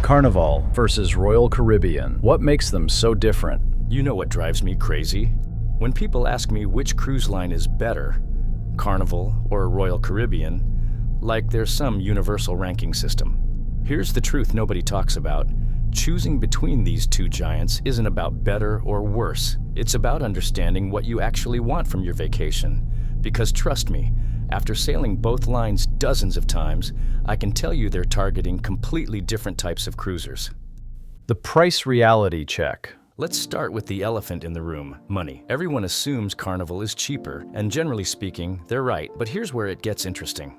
Carnival versus Royal Caribbean. What makes them so different? You know what drives me crazy? When people ask me which cruise line is better, Carnival or Royal Caribbean, like there's some universal ranking system. Here's the truth nobody talks about. Choosing between these two giants isn't about better or worse. It's about understanding what you actually want from your vacation. Because trust me, after sailing both lines dozens of times, I can tell you they're targeting completely different types of cruisers. The price reality check. Let's start with the elephant in the room, money. Everyone assumes Carnival is cheaper, and generally speaking, they're right. But here's where it gets interesting.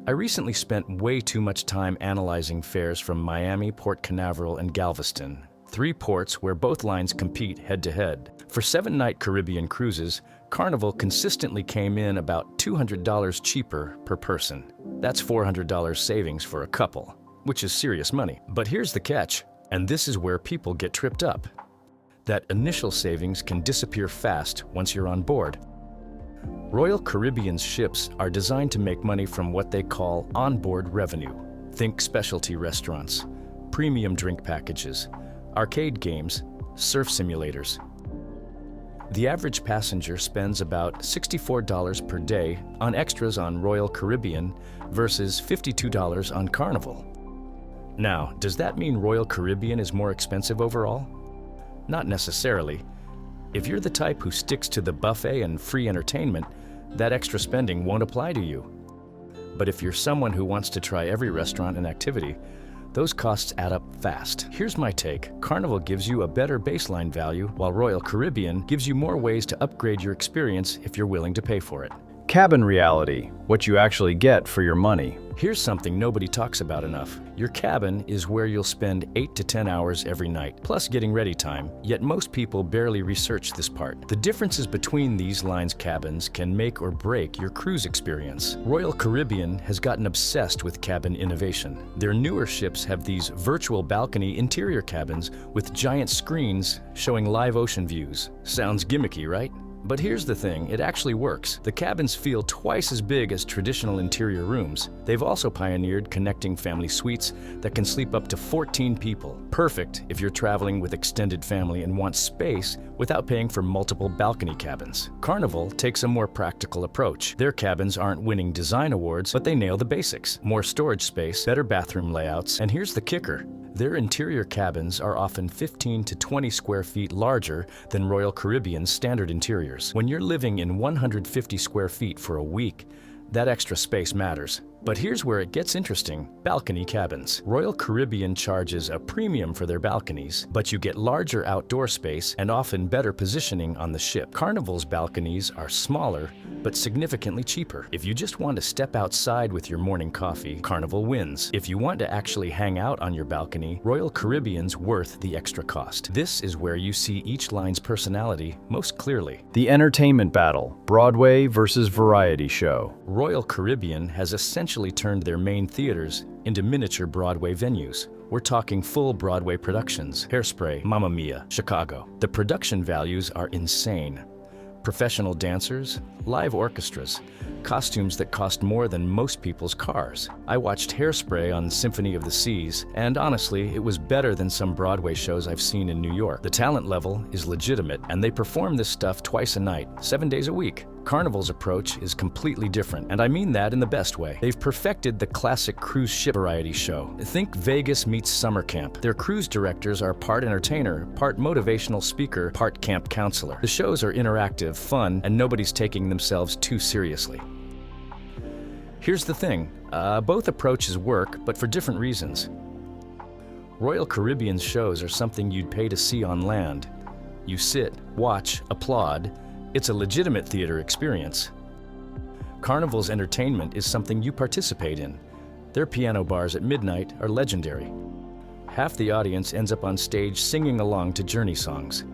I recently spent way too much time analyzing fares from Miami, Port Canaveral, and Galveston, 3 ports where both lines compete head-to-head. For 7-night Caribbean cruises, Carnival consistently came in about $200 cheaper per person. That's $400 savings for a couple, which is serious money. But here's the catch, and this is where people get tripped up. That initial savings can disappear fast once you're on board. Royal Caribbean's ships are designed to make money from what they call onboard revenue. Think specialty restaurants, premium drink packages, arcade games, surf simulators. The average passenger spends about $64 per day on extras on Royal Caribbean versus $52 on Carnival. Now, does that mean Royal Caribbean is more expensive overall? Not necessarily. If you're the type who sticks to the buffet and free entertainment, that extra spending won't apply to you. But if you're someone who wants to try every restaurant and activity, those costs add up fast. Here's my take. Carnival gives you a better baseline value, while Royal Caribbean gives you more ways to upgrade your experience if you're willing to pay for it. Cabin reality, what you actually get for your money. Here's something nobody talks about enough. Your cabin is where you'll spend 8 to 10 hours every night, plus getting ready time, yet most people barely research this part. The differences between these lines' cabins can make or break your cruise experience. Royal Caribbean has gotten obsessed with cabin innovation. Their newer ships have these virtual balcony interior cabins with giant screens showing live ocean views. Sounds gimmicky, right? But here's the thing, it actually works. The cabins feel twice as big as traditional interior rooms. They've also pioneered connecting family suites that can sleep up to 14 people. Perfect if you're traveling with extended family and want space without paying for multiple balcony cabins. Carnival takes a more practical approach. Their cabins aren't winning design awards, but they nail the basics. More storage space, better bathroom layouts, and here's the kicker. Their interior cabins are often 15 to 20 square feet larger than Royal Caribbean's standard interiors. When you're living in 150 square feet for a week, that extra space matters. But here's where it gets interesting. Balcony cabins. Royal Caribbean charges a premium for their balconies, but you get larger outdoor space and often better positioning on the ship. Carnival's balconies are smaller, but significantly cheaper. If you just want to step outside with your morning coffee, Carnival wins. If you want to actually hang out on your balcony, Royal Caribbean's worth the extra cost. This is where you see each line's personality most clearly. The entertainment battle, Broadway versus variety show. Royal Caribbean has essentially turned their main theaters into miniature Broadway venues. We're talking full Broadway productions, Hairspray, Mamma Mia, Chicago. The production values are insane. Professional dancers, live orchestras, costumes that cost more than most people's cars. I watched Hairspray on Symphony of the Seas, and honestly, it was better than some Broadway shows I've seen in New York. The talent level is legitimate, and they perform this stuff twice a night, 7 days a week. Carnival's approach is completely different, and I mean that in the best way. They've perfected the classic cruise ship variety show. Think Vegas meets summer camp. Their cruise directors are part entertainer, part motivational speaker, part camp counselor. The shows are interactive, fun, and nobody's taking themselves too seriously. Here's the thing, both approaches work, but for different reasons. Royal Caribbean's shows are something you'd pay to see on land. You sit, watch, applaud. It's a legitimate theater experience. Carnival's entertainment is something you participate in. Their piano bars at midnight are legendary. Half the audience ends up on stage singing along to Journey songs.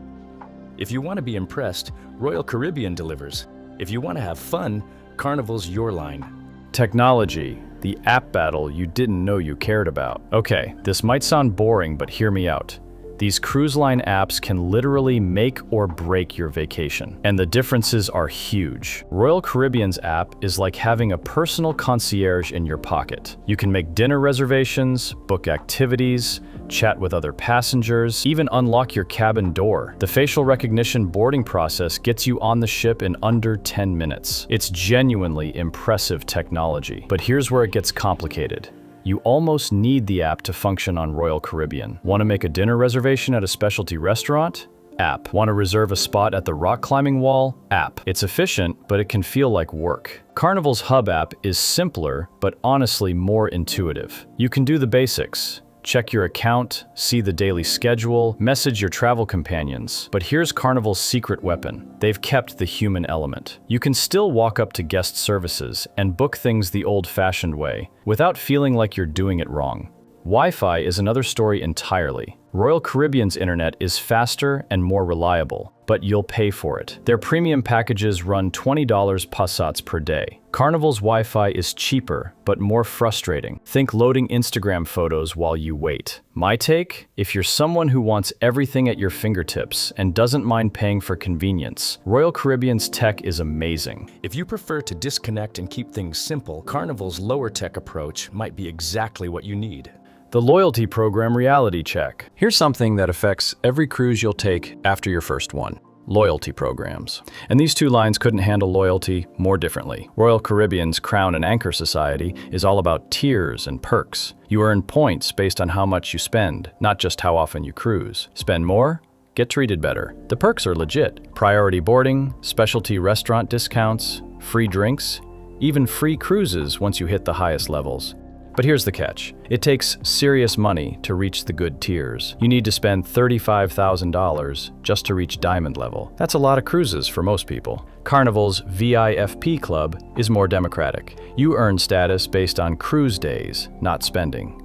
If you want to be impressed, Royal Caribbean delivers. If you want to have fun, Carnival's your line. Technology, the app battle you didn't know you cared about. Okay, this might sound boring, but hear me out. These cruise line apps can literally make or break your vacation, and the differences are huge. Royal Caribbean's app is like having a personal concierge in your pocket. You can make dinner reservations, book activities, chat with other passengers, even unlock your cabin door. The facial recognition boarding process gets you on the ship in under 10 minutes. It's genuinely impressive technology. But here's where it gets complicated. You almost need the app to function on Royal Caribbean. Want to make a dinner reservation at a specialty restaurant? App. Want to reserve a spot at the rock climbing wall? App. It's efficient, but it can feel like work. Carnival's Hub app is simpler, but honestly more intuitive. You can do the basics. Check your account, see the daily schedule, message your travel companions. But here's Carnival's secret weapon. They've kept the human element. You can still walk up to guest services and book things the old-fashioned way, without feeling like you're doing it wrong. Wi-Fi is another story entirely. Royal Caribbean's internet is faster and more reliable, but you'll pay for it. Their premium packages run $20 passats per day. Carnival's Wi-Fi is cheaper, but more frustrating. Think loading Instagram photos while you wait. My take? If you're someone who wants everything at your fingertips and doesn't mind paying for convenience, Royal Caribbean's tech is amazing. If you prefer to disconnect and keep things simple, Carnival's lower tech approach might be exactly what you need. The loyalty program reality check. Here's something that affects every cruise you'll take after your first one. Loyalty programs. And these two lines couldn't handle loyalty more differently. Royal Caribbean's Crown and Anchor Society is all about tiers and perks. You earn points based on how much you spend, not just how often you cruise. Spend more? Get treated better. The perks are legit. Priority boarding, specialty restaurant discounts, free drinks, even free cruises once you hit the highest levels. But here's the catch. It takes serious money to reach the good tiers. You need to spend $35,000 just to reach diamond level. That's a lot of cruises for most people. Carnival's VIFP Club is more democratic. You earn status based on cruise days, not spending.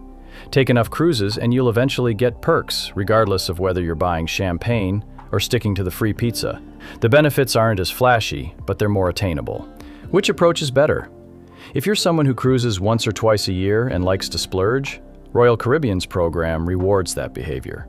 Take enough cruises and you'll eventually get perks, regardless of whether you're buying champagne or sticking to the free pizza. The benefits aren't as flashy, but they're more attainable. Which approach is better? If you're someone who cruises once or twice a year and likes to splurge, Royal Caribbean's program rewards that behavior.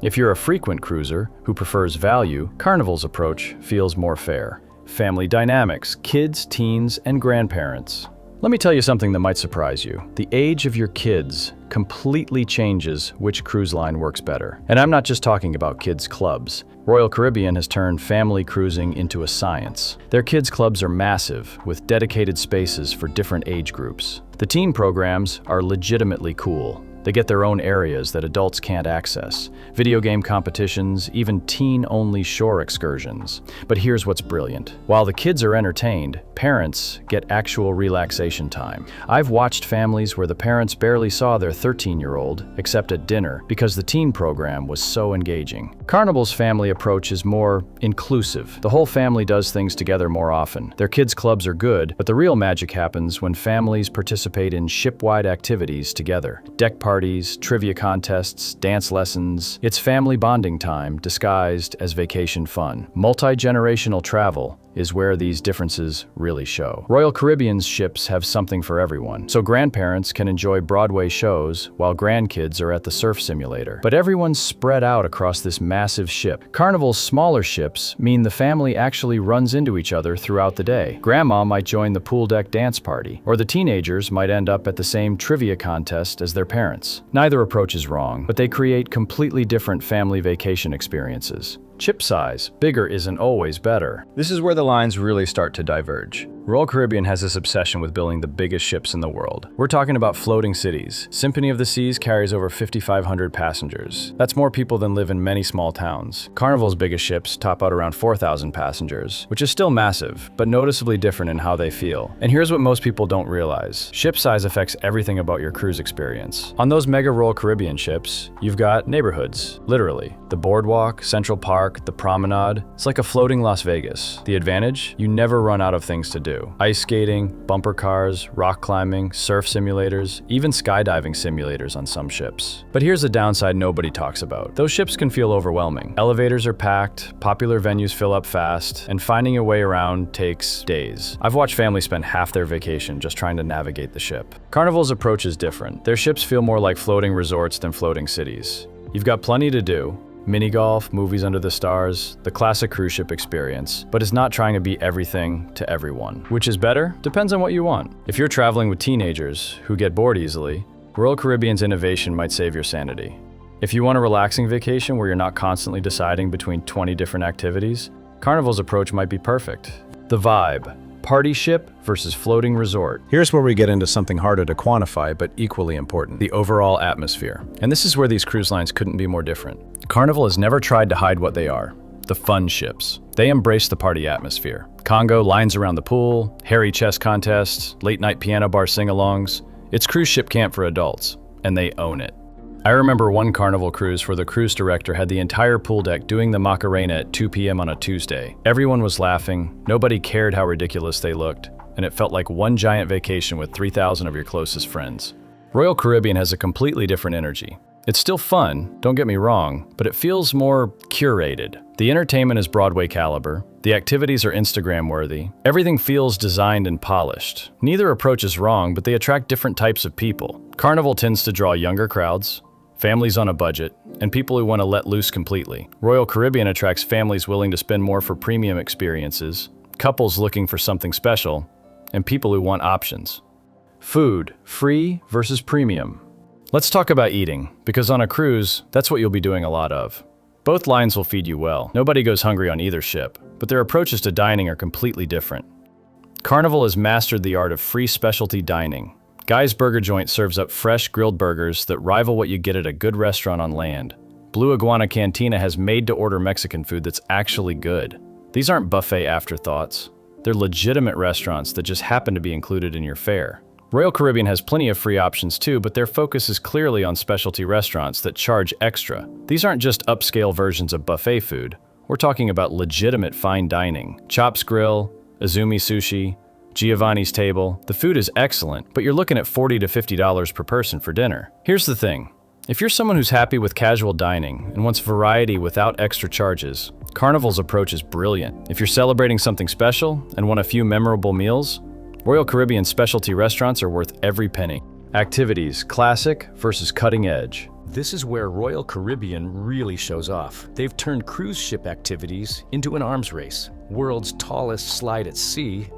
If you're a frequent cruiser who prefers value, Carnival's approach feels more fair. Family dynamics, kids, teens, and grandparents. Let me tell you something that might surprise you. The age of your kids completely changes which cruise line works better. And I'm not just talking about kids' clubs. Royal Caribbean has turned family cruising into a science. Their kids' clubs are massive, with dedicated spaces for different age groups. The teen programs are legitimately cool. They get their own areas that adults can't access. Video game competitions, even teen-only shore excursions. But here's what's brilliant. While the kids are entertained, parents get actual relaxation time. I've watched families where the parents barely saw their 13-year-old, except at dinner, because the teen program was so engaging. Carnival's family approach is more inclusive. The whole family does things together more often. Their kids' clubs are good, but the real magic happens when families participate in ship-wide activities together. Deck parties, trivia contests, dance lessons. It's family bonding time disguised as vacation fun. Multi-generational travel is where these differences really show. Royal Caribbean's ships have something for everyone, so grandparents can enjoy Broadway shows while grandkids are at the surf simulator. But everyone's spread out across this massive ship. Carnival's smaller ships mean the family actually runs into each other throughout the day. Grandma might join the pool deck dance party, or the teenagers might end up at the same trivia contest as their parents. Neither approach is wrong, but they create completely different family vacation experiences. Ship size, bigger isn't always better. This is where the lines really start to diverge. Royal Caribbean has this obsession with building the biggest ships in the world. We're talking about floating cities. Symphony of the Seas carries over 5,500 passengers. That's more people than live in many small towns. Carnival's biggest ships top out around 4,000 passengers, which is still massive, but noticeably different in how they feel. And here's what most people don't realize. Ship size affects everything about your cruise experience. On those mega Royal Caribbean ships, you've got neighborhoods, literally. The boardwalk, Central Park, the promenade. It's like a floating Las Vegas. The advantage? You never run out of things to do. Ice skating, bumper cars, rock climbing, surf simulators, even skydiving simulators on some ships. But here's the downside nobody talks about. Those ships can feel overwhelming. Elevators are packed, popular venues fill up fast, and finding a way around takes days. I've watched families spend half their vacation just trying to navigate the ship. Carnival's approach is different. Their ships feel more like floating resorts than floating cities. You've got plenty to do. Mini golf, movies under the stars, the classic cruise ship experience, but it's not trying to be everything to everyone. Which is better? Depends on what you want. If you're traveling with teenagers who get bored easily, Royal Caribbean's innovation might save your sanity. If you want a relaxing vacation where you're not constantly deciding between 20 different activities, Carnival's approach might be perfect. The vibe. Party ship versus floating resort. Here's where we get into something harder to quantify, but equally important, the overall atmosphere. And this is where these cruise lines couldn't be more different. Carnival has never tried to hide what they are, the fun ships. They embrace the party atmosphere. Congo, lines around the pool, hairy chess contests, late night piano bar sing-alongs. It's cruise ship camp for adults, and they own it. I remember one Carnival cruise where the cruise director had the entire pool deck doing the Macarena at 2 p.m. on a Tuesday. Everyone was laughing, nobody cared how ridiculous they looked, and it felt like one giant vacation with 3,000 of your closest friends. Royal Caribbean has a completely different energy. It's still fun, don't get me wrong, but it feels more curated. The entertainment is Broadway caliber, the activities are Instagram-worthy, everything feels designed and polished. Neither approach is wrong, but they attract different types of people. Carnival tends to draw younger crowds, families on a budget, and people who want to let loose completely. Royal Caribbean attracts families willing to spend more for premium experiences, couples looking for something special, and people who want options. Food, free versus premium. Let's talk about eating, because on a cruise, that's what you'll be doing a lot of. Both lines will feed you well. Nobody goes hungry on either ship, but their approaches to dining are completely different. Carnival has mastered the art of free specialty dining. Guy's Burger Joint serves up fresh grilled burgers that rival what you get at a good restaurant on land. Blue Iguana Cantina has made-to-order Mexican food that's actually good. These aren't buffet afterthoughts. They're legitimate restaurants that just happen to be included in your fare. Royal Caribbean has plenty of free options too, but their focus is clearly on specialty restaurants that charge extra. These aren't just upscale versions of buffet food. We're talking about legitimate fine dining. Chops Grill, Azumi Sushi, Giovanni's Table. The food is excellent, but you're looking at $40 to $50 per person for dinner. Here's the thing. If you're someone who's happy with casual dining and wants variety without extra charges, Carnival's approach is brilliant. If you're celebrating something special and want a few memorable meals, Royal Caribbean specialty restaurants are worth every penny. Activities, classic versus cutting edge. This is where Royal Caribbean really shows off. They've turned cruise ship activities into an arms race. World's tallest slide at sea,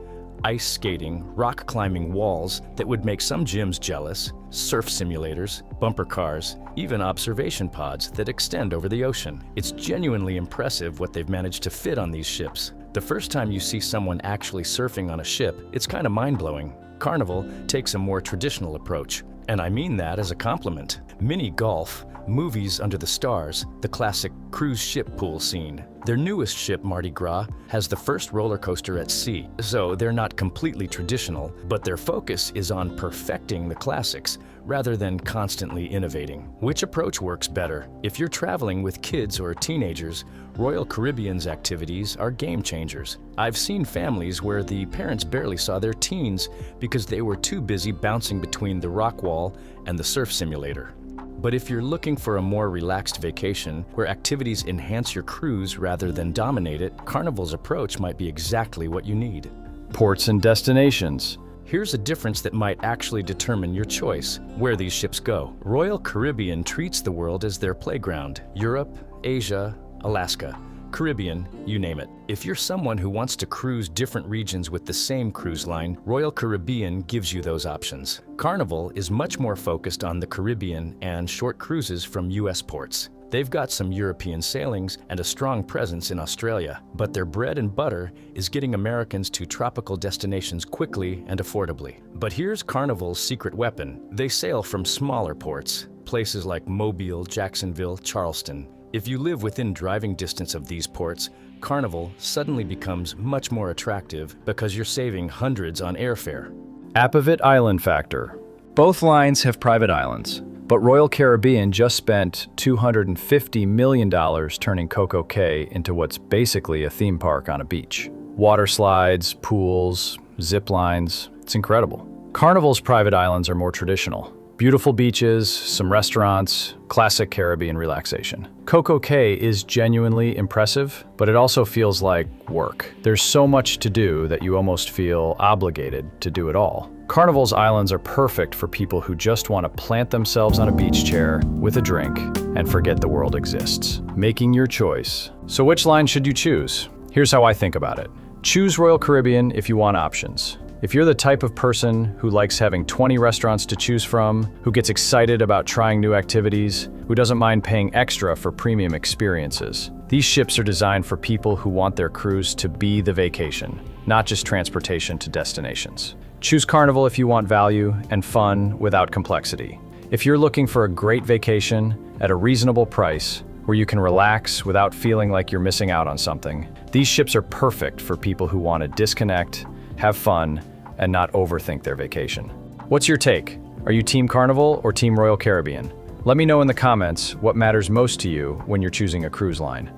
ice skating, rock climbing walls that would make some gyms jealous, surf simulators, bumper cars, even observation pods that extend over the ocean. It's genuinely impressive what they've managed to fit on these ships. The first time you see someone actually surfing on a ship, it's kind of mind-blowing. Carnival takes a more traditional approach, and I mean that as a compliment. Mini golf, movies under the stars, the classic cruise ship pool scene. Their newest ship, Mardi Gras, has the first roller coaster at sea, so they're not completely traditional, but their focus is on perfecting the classics rather than constantly innovating. Which approach works better? If you're traveling with kids or teenagers, Royal Caribbean's activities are game changers. I've seen families where the parents barely saw their teens because they were too busy bouncing between the rock wall and the surf simulator. But if you're looking for a more relaxed vacation where activities enhance your cruise rather than dominate it, Carnival's approach might be exactly what you need. Ports and destinations. Here's a difference that might actually determine your choice, where these ships go. Royal Caribbean treats the world as their playground. Europe, Asia, Alaska, Caribbean, you name it. If you're someone who wants to cruise different regions with the same cruise line, Royal Caribbean gives you those options. Carnival is much more focused on the Caribbean and short cruises from US ports. They've got some European sailings and a strong presence in Australia, but their bread and butter is getting Americans to tropical destinations quickly and affordably. But here's Carnival's secret weapon. They sail from smaller ports, places like Mobile, Jacksonville, Charleston. If you live within driving distance of these ports, Carnival suddenly becomes much more attractive because you're saving hundreds on airfare. Apavit Island factor. Both lines have private islands, but Royal Caribbean just spent $250 million turning Coco Cay into what's basically a theme park on a beach. Water slides, pools, zip lines, it's incredible. Carnival's private islands are more traditional. Beautiful beaches, some restaurants, classic Caribbean relaxation. Coco Cay is genuinely impressive, but it also feels like work. There's so much to do that you almost feel obligated to do it all. Carnival's islands are perfect for people who just want to plant themselves on a beach chair with a drink and forget the world exists. Making your choice. So which line should you choose? Here's how I think about it. Choose Royal Caribbean if you want options. If you're the type of person who likes having 20 restaurants to choose from, who gets excited about trying new activities, who doesn't mind paying extra for premium experiences, these ships are designed for people who want their cruise to be the vacation, not just transportation to destinations. Choose Carnival if you want value and fun without complexity. If you're looking for a great vacation at a reasonable price, where you can relax without feeling like you're missing out on something, these ships are perfect for people who want to disconnect, have fun, and not overthink their vacation. What's your take? Are you Team Carnival or Team Royal Caribbean? Let me know in the comments what matters most to you when you're choosing a cruise line.